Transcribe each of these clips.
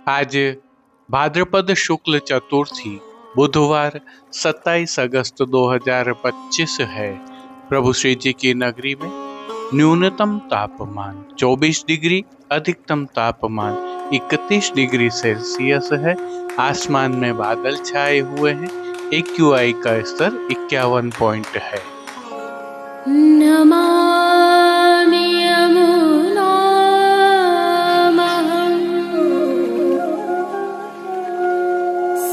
आज भाद्रपद शुक्ल चतुर्थी बुधवार 27 अगस्त 2025 है। प्रभु श्री जी की नगरी में न्यूनतम तापमान 24 डिग्री, अधिकतम तापमान 31 डिग्री सेल्सियस है। आसमान में बादल छाए हुए हैं। AQI का स्तर 51 पॉइंट है। नमामि यमुनामहं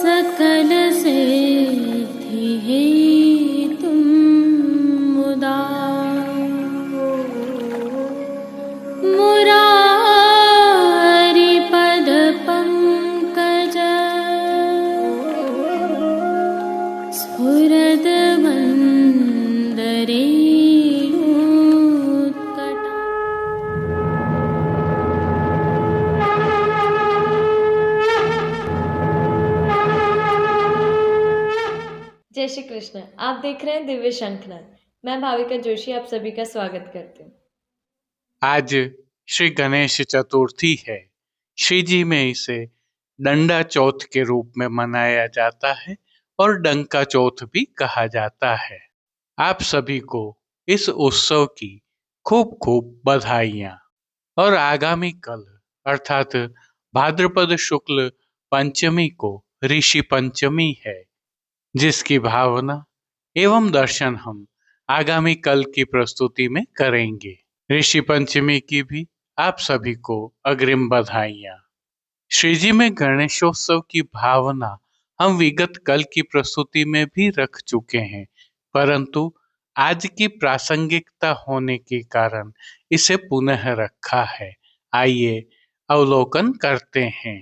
सकलसिद्धिहेतुं मुदा मुरारिपदपङ्कज स्फुरद्वन्दरे जय श्री कृष्ण। आप देख रहे हैं दिव्य शंखनाद। मैं भाविका जोशी आप सभी का स्वागत करती हूँ। आज श्री गणेश चतुर्थी है। श्री जी में इसे डंडा चौथ के रूप में मनाया जाता है और डंका चौथ भी कहा जाता है। आप सभी को इस उत्सव की खूब खूब बधाइयाँ। और आगामी कल अर्थात भाद्रपद शुक्ल पंचमी को ऋषि पंचमी है, जिसकी भावना एवं दर्शन हम आगामी कल की प्रस्तुति में करेंगे। ऋषि पंचमी की भी आप सभी को अग्रिम बधाइयाँ। श्रीजी में गणेशोत्सव की भावना हम विगत कल की प्रस्तुति में भी रख चुके हैं, परंतु आज की प्रासंगिकता होने के कारण इसे पुनः रखा है। आइए अवलोकन करते हैं।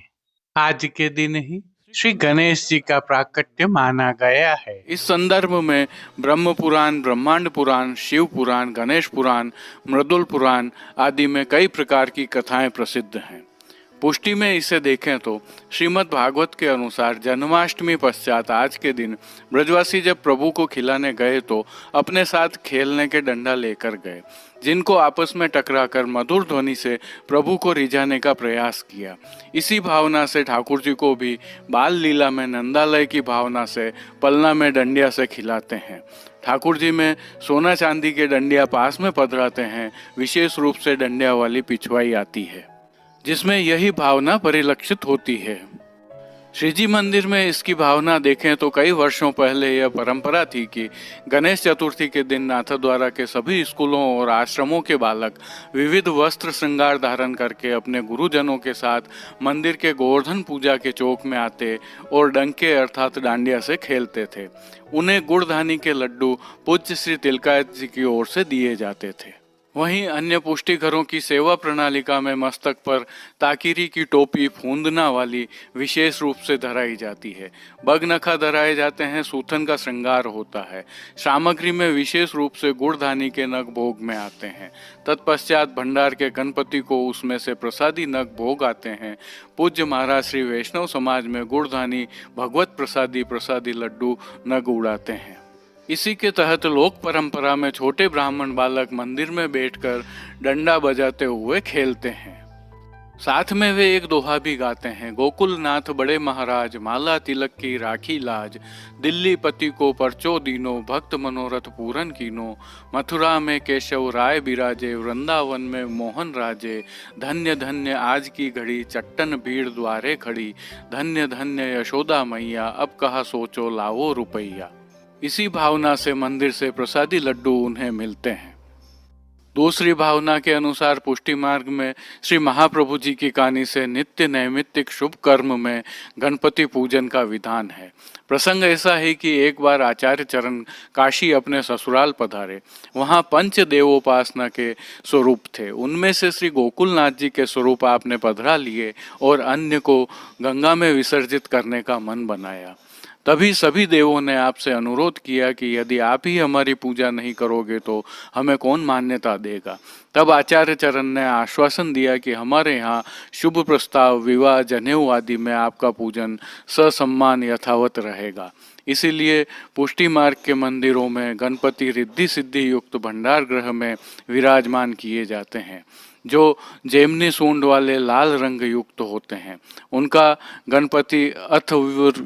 आज के दिन ही श्री गणेश जी का प्राकट्य माना गया है। इस संदर्भ में ब्रह्म पुराण, ब्रह्मांड पुराण, शिव पुराण, गणेश पुराण, मृदुल पुराण आदि में कई प्रकार की कथाएं प्रसिद्ध हैं। पुष्टि में इसे देखें तो श्रीमद् भागवत के अनुसार जन्माष्टमी पश्चात आज के दिन ब्रजवासी जब प्रभु को खिलाने गए तो अपने साथ खेलने के डंडा लेकर गए, जिनको आपस में टकराकर मधुर ध्वनि से प्रभु को रिझाने का प्रयास किया। इसी भावना से ठाकुर जी को भी बाल लीला में नंदालय की भावना से पलना में डंडिया से खिलाते हैं। ठाकुर जी में सोना चांदी के डंडिया पास में पधराते हैं। विशेष रूप से डंडिया वाली पिछवाई आती है, जिसमें यही भावना परिलक्षित होती है। श्रीजी मंदिर में इसकी भावना देखें तो कई वर्षों पहले यह परंपरा थी कि गणेश चतुर्थी के दिन नाथद्वारा के सभी स्कूलों और आश्रमों के बालक विविध वस्त्र श्रृंगार धारण करके अपने गुरुजनों के साथ मंदिर के गोवर्धन पूजा के चौक में आते और डंके अर्थात डांडिया से खेलते थे। उन्हें गुड़धानी के लड्डू पूज्य श्री तिलकायत जी की ओर से दिए जाते थे। वहीं अन्य पुष्टि घरों की सेवा प्रणालिका में मस्तक पर ताकीरी की टोपी फूंदना वाली विशेष रूप से धराई जाती है। बगनखा धराए जाते हैं। सूथन का श्रृंगार होता है। सामग्री में विशेष रूप से गुड़धानी के नग भोग में आते हैं। तत्पश्चात भंडार के गणपति को उसमें से प्रसादी नग भोग आते हैं। पूज्य महाराज श्री वैष्णव समाज में गुड़धानी भगवत प्रसादी लड्डू नग उड़ाते हैं। इसी के तहत लोक परंपरा में छोटे ब्राह्मण बालक मंदिर में बैठकर डंडा बजाते हुए खेलते हैं। साथ में वे एक दोहा भी गाते हैं। गोकुलनाथ बड़े महाराज, माला तिलक की राखी लाज, दिल्ली पति को परचो दीनो, भक्त मनोरथ पूरन कीनो, मथुरा में केशव राय बिराजे, वृंदावन में मोहन राजे, धन्य धन्य आज की घड़ी, चट्टन भीड़ द्वारे खड़ी, धन्य धन्य यशोदा मैया, अब कहा सोचो लावो रुपैया। इसी भावना से मंदिर से प्रसादी लड्डू उन्हें मिलते हैं। दूसरी भावना के अनुसार पुष्टि मार्ग में श्री महाप्रभु जी की कहानी से नित्य नैमित्तिक शुभ कर्म में गणपति पूजन का विधान है। प्रसंग ऐसा है कि एक बार आचार्य चरण काशी अपने ससुराल पधारे। वहाँ पंच देवोपासना के स्वरूप थे। उनमें से श्री गोकुलनाथ जी के स्वरूप आपने पधरा लिए और अन्य को गंगा में विसर्जित करने का मन बनाया। तभी सभी देवों ने आपसे अनुरोध किया कि यदि आप ही हमारी पूजा नहीं करोगे तो हमें कौन मान्यता देगा। तब आचार्य चरण ने आश्वासन दिया कि हमारे यहाँ शुभ प्रस्ताव, विवाह, जनेऊ आदि में आपका पूजन ससम्मान यथावत रहेगा। इसीलिए पुष्टि मार्ग के मंदिरों में गणपति रिद्धि सिद्धि युक्त भंडार गृह में विराजमान किए जाते हैं। जो जेमनी सूंड वाले लाल रंग युक्त होते हैं। उनका गणपति अथ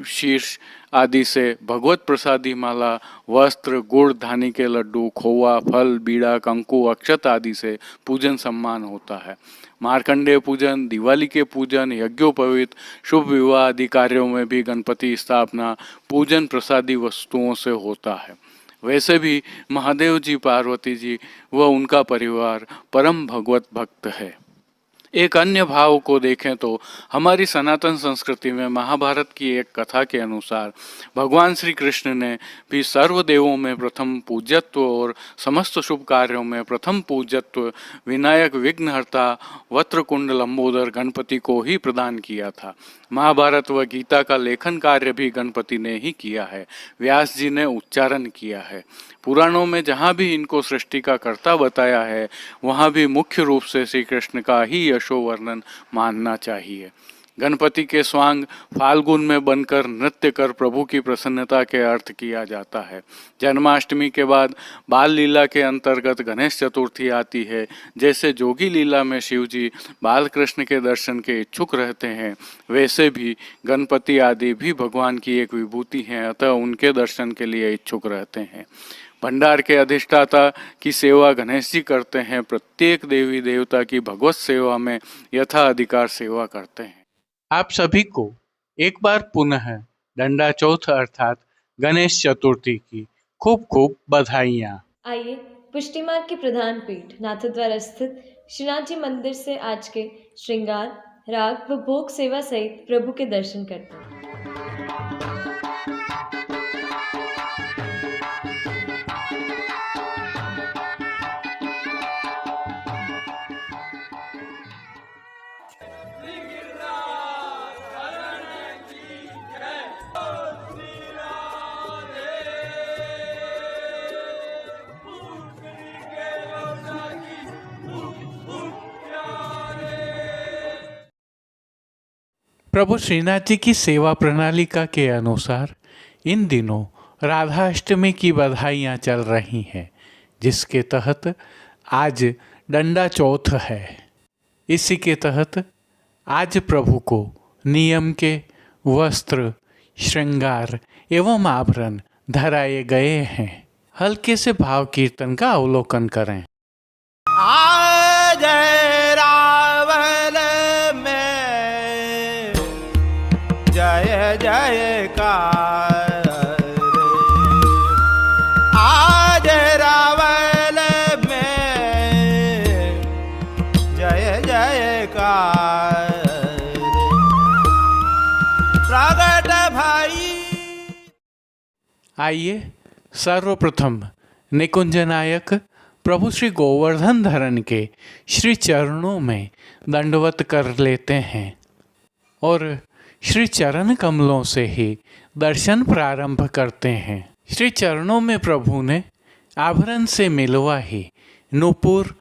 शीर्ष आदि से भगवत प्रसादी माला, वस्त्र, गुड़, धानी के लड्डू, खोवा, फल, बीड़ा, कंकु, अक्षत आदि से पूजन सम्मान होता है। मार्कंडेय पूजन, दिवाली के पूजन, यज्ञोपवीत, शुभ विवाह आदि कार्यों में भी गणपति स्थापना पूजन प्रसादी वस्तुओं से होता है। वैसे भी महादेव जी, पार्वती जी व उनका परिवार परम भगवत भक्त है। एक अन्य भाव को देखें तो हमारी सनातन संस्कृति में महाभारत की एक कथा के अनुसार भगवान श्री कृष्ण ने भी सर्वदेवों में प्रथम पूज्यत्व और समस्त शुभ कार्यों में प्रथम पूज्यत्व विनायक, विघ्नहर्ता, वत्रकुंड, लंबोदर गणपति को ही प्रदान किया था। महाभारत व गीता का लेखन कार्य भी गणपति ने ही किया है। व्यास जी ने उच्चारण किया है। पुराणों में जहाँ भी इनको सृष्टि का कर्ता बताया है, वहाँ भी मुख्य रूप से श्री कृष्ण का ही यशो वर्णन मानना चाहिए। गणपति के स्वांग फाल्गुन में बनकर नृत्य कर प्रभु की प्रसन्नता के अर्थ किया जाता है। जन्माष्टमी के बाद बाल लीला के अंतर्गत गणेश चतुर्थी आती है। जैसे जोगी लीला में शिव जी बाल कृष्ण के दर्शन के इच्छुक रहते हैं, वैसे भी गणपति आदि भी भगवान की एक विभूति हैं, अतः उनके दर्शन के लिए इच्छुक रहते हैं। भंडार के अधिष्ठाता की सेवा गणेश जी करते हैं। प्रत्येक देवी देवता की भगवत सेवा में यथा अधिकार सेवा करते हैं। आप सभी को एक बार पुनः डंडा चौथ अर्थात गणेश चतुर्थी की खूब खूब बधाइयाँ। आइए पुष्टि मार्ग की प्रधान पीठ नाथद्वारा स्थित श्रीनाथ जी मंदिर से आज के श्रृंगार, राग व भोग सेवा सहित प्रभु के दर्शन करते हैं। प्रभु श्रीनाथ जी की सेवा प्रणालिका के अनुसार इन दिनों राधा अष्टमी की बधाइयाँ चल रही हैं, जिसके तहत आज डंडा चौथ है। इसी के तहत आज प्रभु को नियम के वस्त्र, श्रृंगार एवं आभरण धराए गए हैं। हल्के से भाव कीर्तन का अवलोकन करें। जय जयकार आज रावल में जय जयकार प्रगट भाई। आइए सर्वप्रथम निकुंज नायक प्रभु श्री गोवर्धन धरन के श्री चरणों में दंडवत कर लेते हैं और श्री चरण कमलों से ही दर्शन प्रारंभ करते हैं। श्री चरणों में प्रभु ने आभरण से मिलवा ही नूपुर,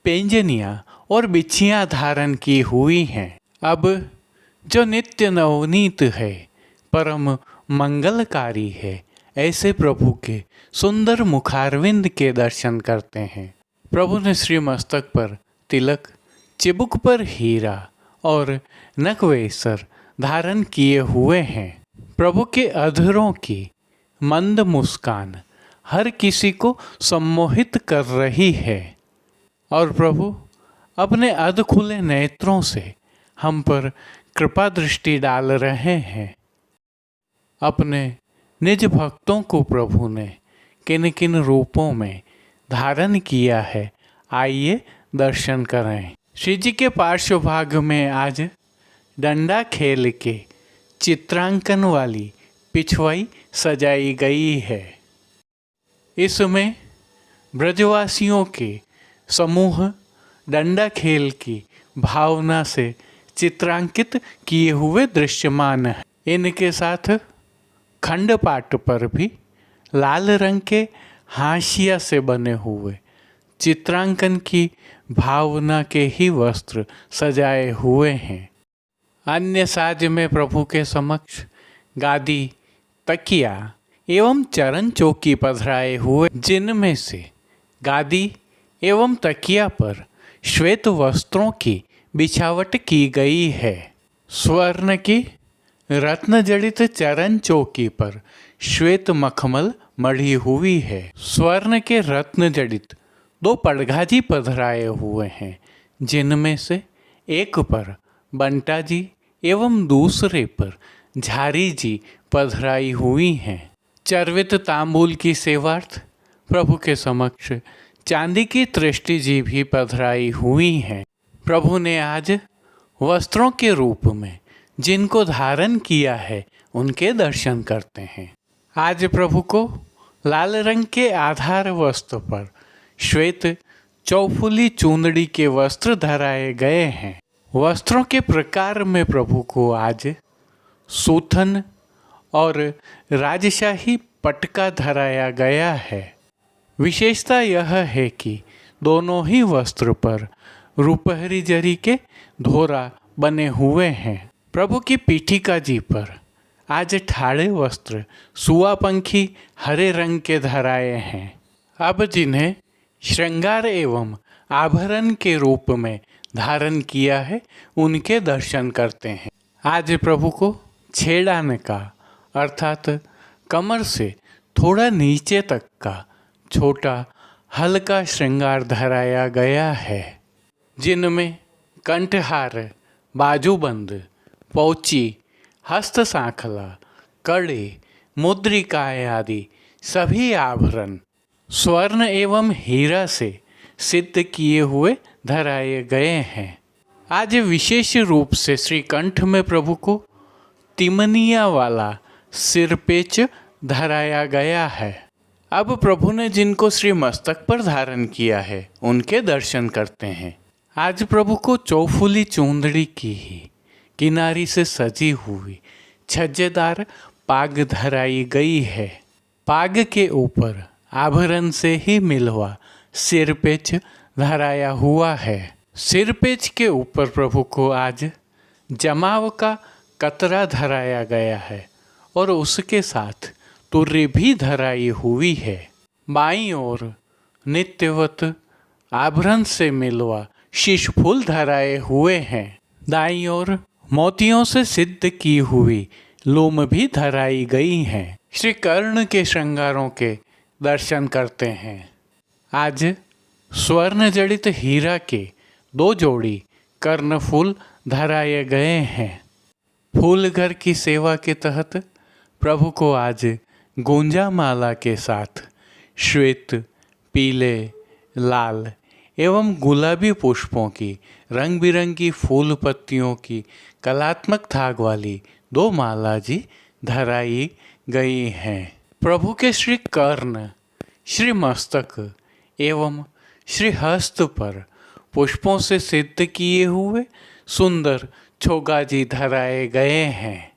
पेंजनियाँ और बिछियाँ धारण की हुई हैं। अब जो नित्य नवनीत है, परम मंगलकारी है, ऐसे प्रभु के सुंदर मुखारविंद के दर्शन करते हैं। प्रभु ने श्री मस्तक पर तिलक, चिबुक पर हीरा और नकवेसर धारण किए हुए हैं। प्रभु के अधरों की मंद मुस्कान हर किसी को सम्मोहित कर रही है और प्रभु अपने अध खुले नेत्रों से हम पर कृपा दृष्टि डाल रहे हैं। अपने निज भक्तों को प्रभु ने किन किन रूपों में धारण किया है, आइए दर्शन करें। श्री जी के पार्श्व भाग में आज डंडा खेल के चित्रांकन वाली पिछवाई सजाई गई है। इसमें ब्रजवासियों के समूह डंडा खेल की भावना से चित्रांकित किए हुए दृश्यमान है। इनके साथ खंडपाट पर भी लाल रंग के हाशिया से बने हुए चित्रांकन की भावना के ही वस्त्र सजाए हुए हैं। अन्य साज में प्रभु के समक्ष गादी, तकिया एवं चरण चौकी पधराए हुए, जिनमें से गादी एवं तकिया पर श्वेत वस्त्रों की बिछावट की गई है। स्वर्ण की रत्न जड़ित चरण चौकी पर श्वेत मखमल मढ़ी हुई है। स्वर्ण के रत्न जड़ित 2 पड़घाजी पधराए हुए हैं, जिनमें से एक पर बंटा जी एवं दूसरे पर झारी जी पधराई हुई हैं। चर्वित तांबूल की सेवार्थ प्रभु के समक्ष चांदी की तृष्टि जी भी पधराई हुई हैं। प्रभु ने आज वस्त्रों के रूप में जिनको धारण किया है उनके दर्शन करते हैं। आज प्रभु को लाल रंग के आधार वस्त्र पर श्वेत चौफुली चूंदड़ी के वस्त्र धराए गए हैं। वस्त्रों के प्रकार में प्रभु को आज सूथन और राजशाही पटका धराया गया है। विशेषता यह है कि दोनों ही वस्त्र पर रुपहरी जरी के धोरा बने हुए हैं। प्रभु की पीठिका जी पर आज ठाड़े वस्त्र सुआपंखी हरे रंग के धराए हैं। अब जिन्हें श्रृंगार एवं आभरण के रूप में धारण किया है उनके दर्शन करते हैं। आज प्रभु को छेड़ाने का अर्थात कमर से थोड़ा नीचे तक का छोटा हल्का श्रृंगार धराया गया है, जिनमें कंठहार, बाजूबंद, पौची, हस्त सांखला, कड़े, मुद्रिकाएं आदि सभी आभरण स्वर्ण एवं हीरा से सिद्ध किए हुए धराए गए हैं। आज विशेष रूप से श्रीकंठ में प्रभु को तिमनिया वाला सिरपेच धराया गया है। अब प्रभु ने जिनको श्री मस्तक पर धारण किया है उनके दर्शन करते हैं। आज प्रभु को चौफुली चूंदड़ी की ही किनारी से सजी हुई छज्जेदार पाग धराई गई है। पाग के ऊपर आभरण से ही मिलवा सिरपेच धराया हुआ है। सिरपेच के ऊपर प्रभु को आज जमाव का कतरा धराया गया है और उसके साथ तुर्री भी धराई हुई है। बाईं ओर नित्यवत आभरण से मिलवा शीशफूल धराए हुए हैं। दाईं ओर मोतियों से सिद्ध की हुई लूम भी धराई गई हैं। श्री कर्ण के श्रृंगारों के दर्शन करते हैं। आज स्वर्ण जड़ित हीरा के 2 जोड़ी कर्णफूल धराए गए हैं। फूल घर की सेवा के तहत प्रभु को आज गुंजा माला के साथ श्वेत, पीले, लाल एवं गुलाबी पुष्पों की रंग बिरंगी फूल पत्तियों की कलात्मक थाग वाली 2 माला जी धराई गई हैं। प्रभु के श्री कर्ण, श्री मस्तक एवं श्री हस्त पर पुष्पों से सिद्ध किए हुए सुंदर छोगाजी धराए गए हैं।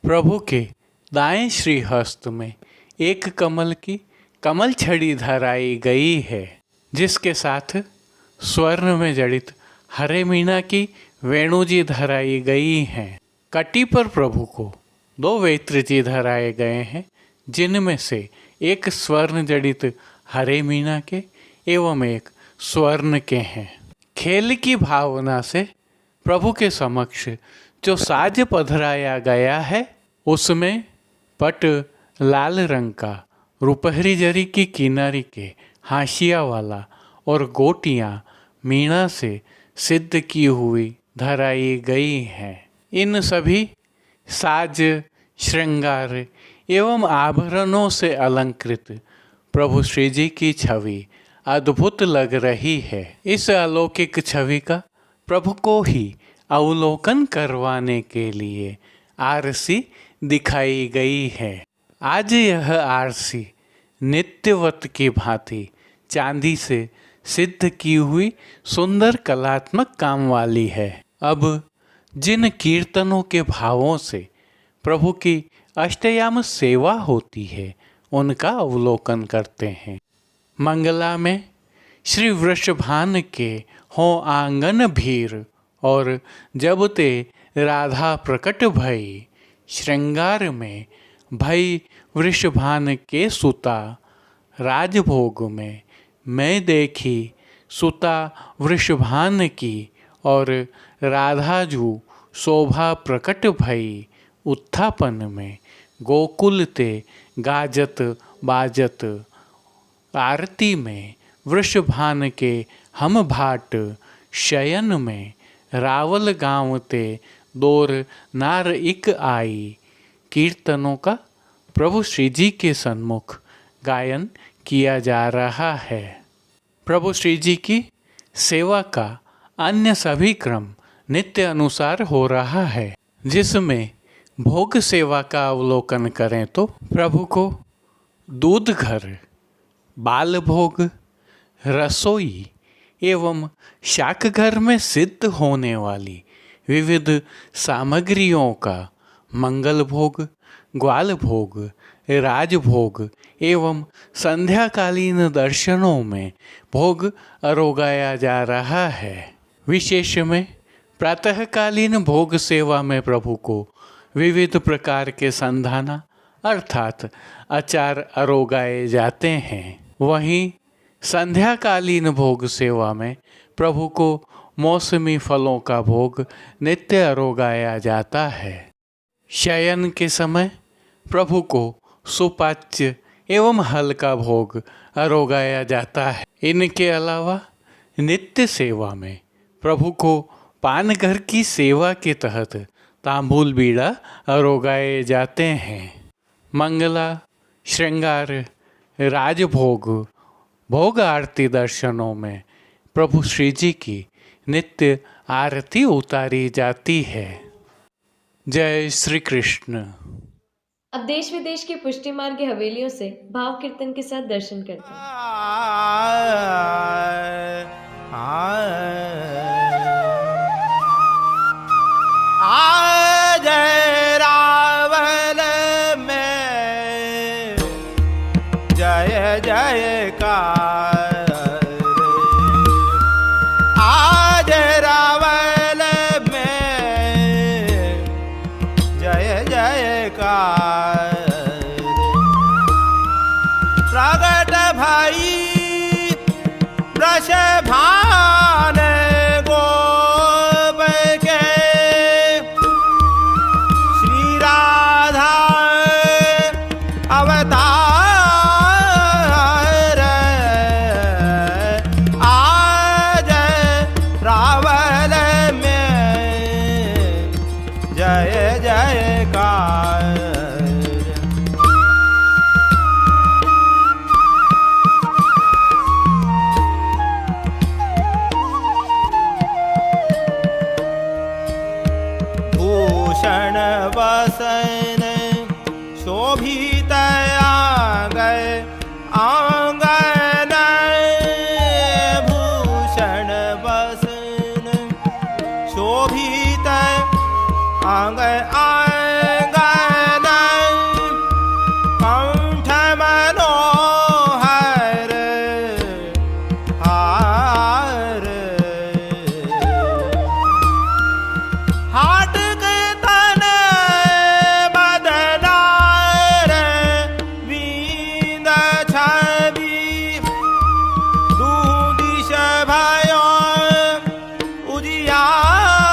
प्रभु के दाएं श्री हस्त में एक कमल की कमल छड़ी धराई गई है, जिसके साथ स्वर्ण में जड़ित हरे मीना की वेणुजी धराई गई हैं। कटी पर प्रभु को 2 वेत्रजी धराए गए हैं, जिनमें से एक स्वर्ण जड़ित हरे मीना के एवं एक स्वर्ण के हैं। खेल की भावना से प्रभु के समक्ष जो साज पधराया गया है उसमें पट लाल रंग का रुपहरी जरी की किनारी के हाशिया वाला और गोटियां मीणा से सिद्ध की हुई धराई गई हैं। इन सभी साज, श्रृंगार एवं आभरणों से अलंकृत प्रभु श्री जी की छवि अद्भुत लग रही है। इस अलौकिक छवि का प्रभु को ही अवलोकन करवाने के लिए आरसी दिखाई गई है। आज यह आरसी नित्यवत की भांति चांदी से सिद्ध की हुई सुंदर कलात्मक काम वाली है। अब जिन कीर्तनों के भावों से प्रभु की अष्टयाम सेवा होती है उनका अवलोकन करते हैं। मंगला में श्री वृषभान के हो आंगन भीर और जब ते राधा प्रकट भई, श्रृंगार में भई वृषभान के सुता, राजभोग में मैं देखी सुता वृषभान की और राधाजू शोभा प्रकट भई। उत्थापन में गोकुल ते गाजत बाजत, आरती में वृषभान के हम भाट। शयन में रावल गाँव ते दौर नार इक आई। कीर्तनों का प्रभु श्री जी के सन्मुख गायन किया जा रहा है। प्रभु श्री जी की सेवा का अन्य सभी क्रम नित्य अनुसार हो रहा है, जिसमें भोग सेवा का अवलोकन करें तो प्रभु को दूध घर, बाल भोग, रसोई एवं शाक घर में सिद्ध होने वाली विविध सामग्रियों का मंगल भोग, ग्वाल भोग, राजभोग एवं संध्याकालीन दर्शनों में भोग अरोगाया जा रहा है। विशेष में प्रातःकालीन भोग सेवा में प्रभु को विविध प्रकार के संधाना अर्थात अचार अरोगाए जाते हैं। वहीं संध्याकालीन भोग सेवा में प्रभु को मौसमी फलों का भोग नित्य अरोगाया जाता है। शयन के समय प्रभु को सुपाच्य एवं हल्का भोग अरोगाया जाता है। इनके अलावा नित्य सेवा में प्रभु को पान घर की सेवा के तहत तांबूल बीड़ा अरोगाए जाते हैं। मंगला, श्रृंगार, राजभोग, भोग आरती दर्शनों में प्रभु श्री जी की नित्य आरती उतारी जाती है। जय श्री कृष्ण। अब देश विदेश की पुष्टि मार्ग की हवेलियों से भाव कीर्तन के साथ दर्शन करते हैं। आज रावल में जय जयकार, आज रावल में जय जयकार। प्रगट भाई वृषभान गोप के, श्री राधा अवतार। आज रावल में जय जयकार। भूषण वसन शोभित आंगन आंगन, भूषण वसन शोभित आंगन आंगन, कंठ मनोहर हार। हाट के तन बदनार, वींद छवि दू दिश भयो उजियार।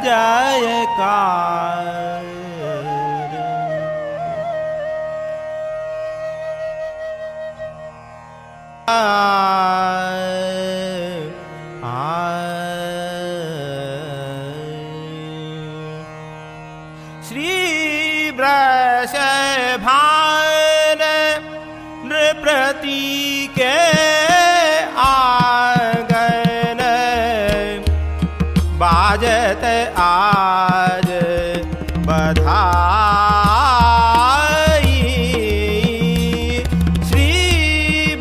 जयकार। श्री वृषभान नृप्रति के आंगन बाजत आज बधाई। श्री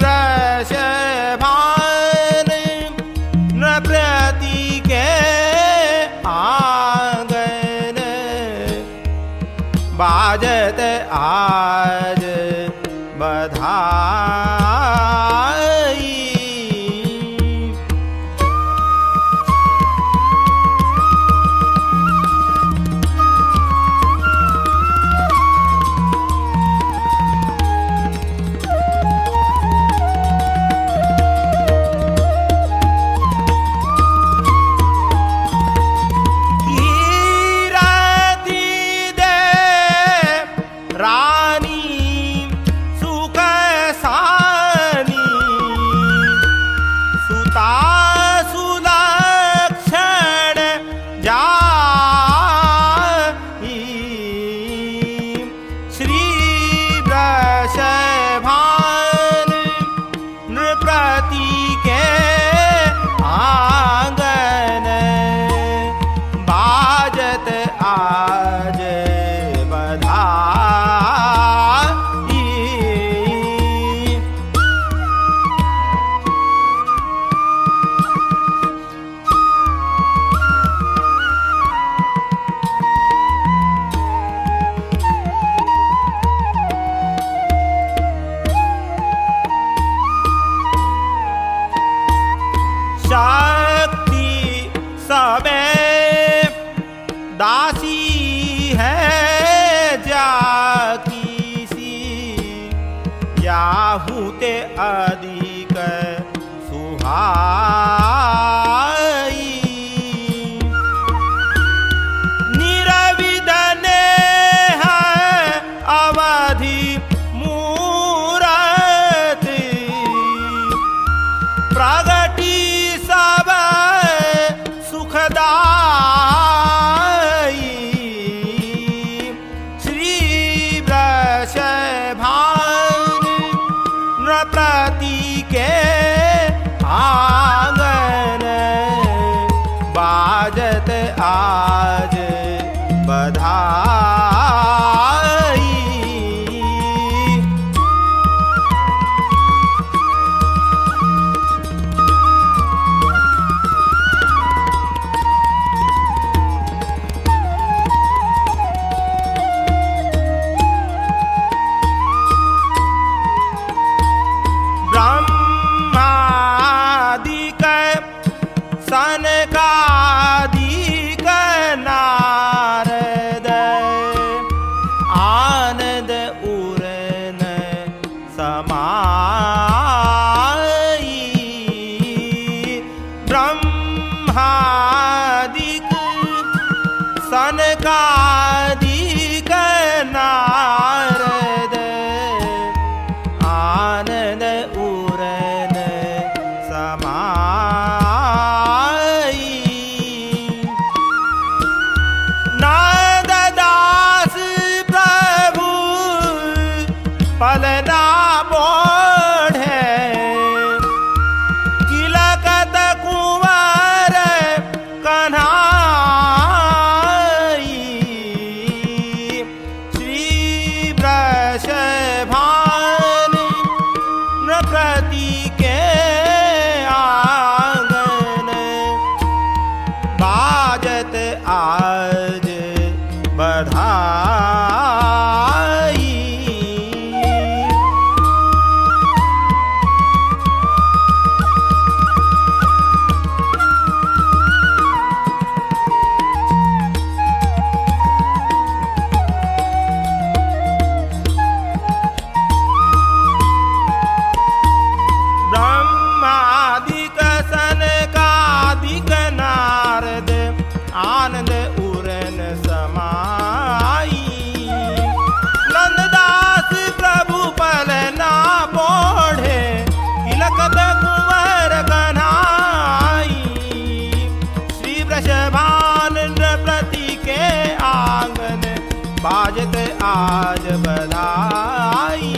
वृषभान नृप्रति के आंगन बाजत आज बधाई। शक्ति समय दासी है जाकी सी, याहू ते अधिक सुहाई। निरविदने है अवधि मूरत प्रगति सब सुखदाई। श्री वृषभान नृप्रति के आंगन बाजत आज बधाई। ब्रह्मादिक सनकादिक नारद आनंद उरन समाई। ब्रह्मादिक सनकादिक नारद आनंद उरन समाई। नारदास प्रभु पलना बोढ़े किलकत कुंवर कन्हाई। श्री वृषभान नृप्रति के आंगन बाजत आज बधाई। बाज बधाई।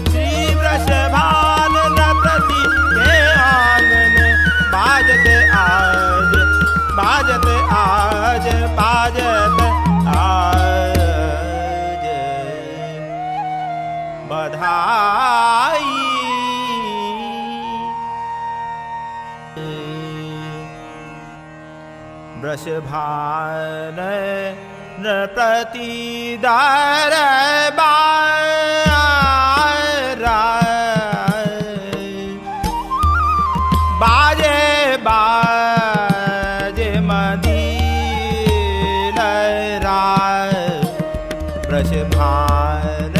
श्री वृषभान नृपति के आंगन बाजत आज, बाजत आज, बाजत आज बधाई। वृषभान नृपति दरबार, बाजे बाजे मदीरा। वृषभान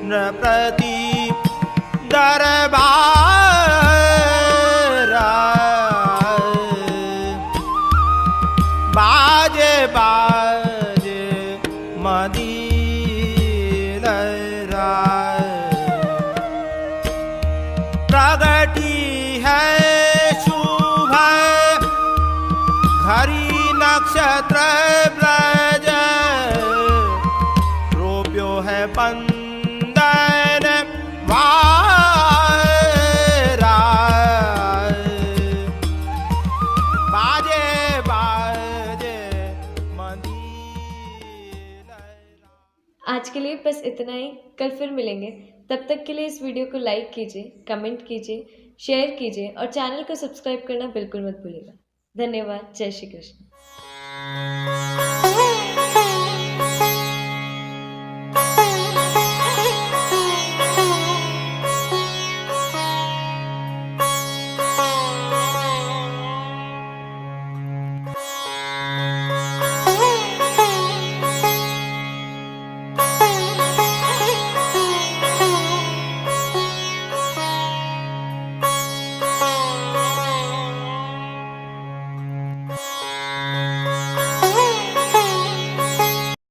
नृपति दरबार, बाजे बाजे मदीरा। प्रगटी है शुभ घरी नक्षत्र ब्रज, रोप्यो है बंदन वारा। बाजे बाजे मदीरा। आज के लिए बस इतना ही। कल फिर मिलेंगे। तब तक के लिए इस वीडियो को लाइक कीजिए, कमेंट कीजिए, शेयर कीजिए और चैनल को सब्सक्राइब करना बिल्कुल मत भूलिएगा। धन्यवाद। जय श्री कृष्ण।